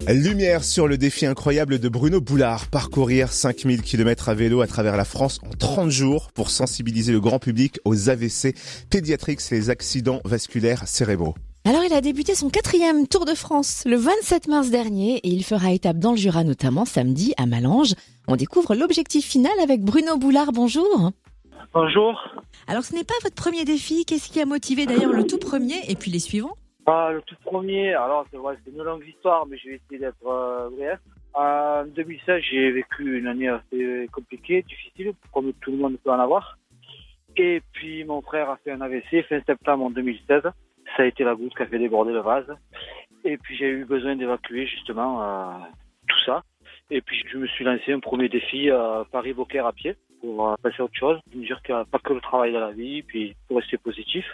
Lumière sur le défi incroyable de Bruno Boulard, parcourir 5000 km à vélo à travers la France en 30 jours pour sensibiliser le grand public aux AVC pédiatriques, les accidents vasculaires cérébraux. Alors il a débuté son 4e Tour de France le 27 mars dernier et il fera étape dans le Jura notamment samedi à Malanges. On découvre l'objectif final avec Bruno Boulard, bonjour. Bonjour. Alors ce n'est pas votre premier défi, qu'est-ce qui a motivé d'ailleurs le tout premier et puis les suivants ? Le tout premier, alors c'est vrai, c'est une longue histoire, mais je vais essayer d'être bref. En 2016, j'ai vécu une année assez compliquée, difficile, comme tout le monde peut en avoir. Et puis mon frère a fait un AVC fin septembre en 2016. Ça a été la goutte qui a fait déborder le vase. Et puis j'ai eu besoin d'évacuer justement tout ça. Et puis je me suis lancé un premier défi Paris-Beaucaire à pied pour passer à autre chose. Me dire qu'il n'y a pas que le travail dans la vie, puis pour rester positif.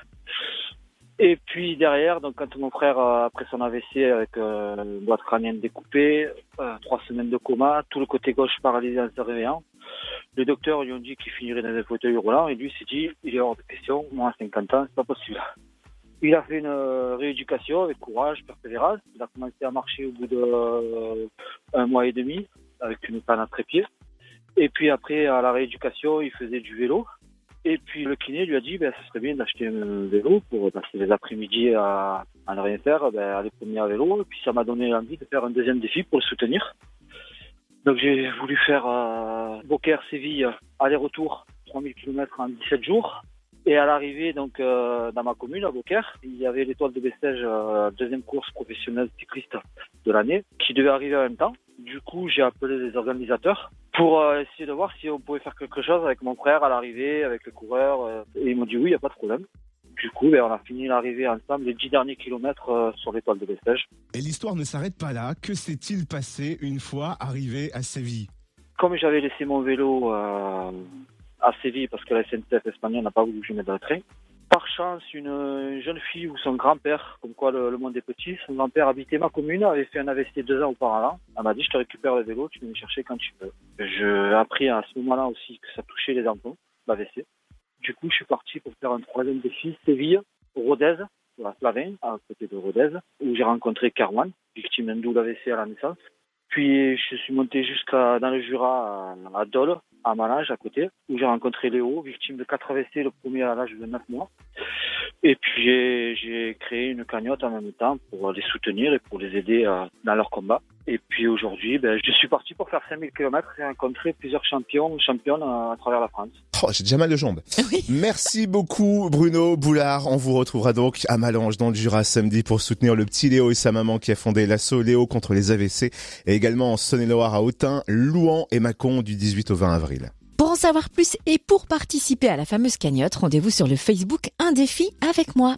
Et puis derrière, donc quand mon frère, après son AVC avec une boîte crânienne découpée, 3 semaines de coma, tout le côté gauche paralysé en se réveillant, les docteurs lui ont dit qu'il finirait dans un fauteuil roulant et lui s'est dit, il est hors de question, moi à 50 ans, c'est pas possible. Il a fait une rééducation avec courage, persévérance. Il a commencé à marcher au bout de 1 mois et demi avec une panne à trépied. Et puis après, à la rééducation, il faisait du vélo. Et puis le kiné lui a dit, ça serait bien d'acheter un vélo pour passer les après-midi à ne rien faire, aller promener à vélo. Et puis ça m'a donné envie de faire un deuxième défi pour le soutenir. Donc j'ai voulu faire Beaucaire-Séville, aller-retour, 3000 km en 17 jours. Et à l'arrivée, donc, dans ma commune, à Beaucaire, il y avait l'étoile de Bessèges, deuxième course professionnelle cycliste de l'année, qui devait arriver en même temps. Du coup, j'ai appelé les organisateurs pour essayer de voir si on pouvait faire quelque chose avec mon frère à l'arrivée, avec le coureur. Et ils m'ont dit oui, il n'y a pas de problème. Du coup, on a fini l'arrivée ensemble, les 10 derniers kilomètres sur l'étoile de Bessèges. Et l'histoire ne s'arrête pas là. Que s'est-il passé une fois arrivé à Séville ? Comme j'avais laissé mon vélo à Séville parce que la SNCF espagnole n'a pas voulu que je mette dans le train. Par chance, une jeune fille ou son grand-père, comme quoi le monde est petit, son grand-père habitait ma commune, avait fait un AVC 2 ans auparavant. Elle m'a dit, je te récupère le vélo, tu viens me chercher quand tu veux. J'ai appris à ce moment-là aussi que ça touchait les enfants, l'AVC. Du coup, je suis parti pour faire un 3e défi, Séville, Rodez, sur la Slavin, à côté de Rodez, où j'ai rencontré Carwan, victime d'un double AVC à la naissance. Puis je suis monté jusqu'à dans le Jura, à Dole, à Malanges, à côté, où j'ai rencontré Léo, victime de 4 AVC, le premier à l'âge de 9 mois. Et puis j'ai créé une cagnotte en même temps pour les soutenir et pour les aider dans leur combat. Et puis aujourd'hui, je suis parti pour faire 5000 km et rencontrer plusieurs champions ou championnes à travers la France. Oh, j'ai déjà mal de jambes. Oui. Merci beaucoup Bruno Boulard. On vous retrouvera donc à Malanges dans le Jura samedi pour soutenir le petit Léo et sa maman qui a fondé l'asso Léo contre les AVC et également en Saône-et-Loire à Autun, Louhans et Mâcon du 18 au 20 avril. Pour en savoir plus et pour participer à la fameuse cagnotte, rendez-vous sur le Facebook Un défi avec moi.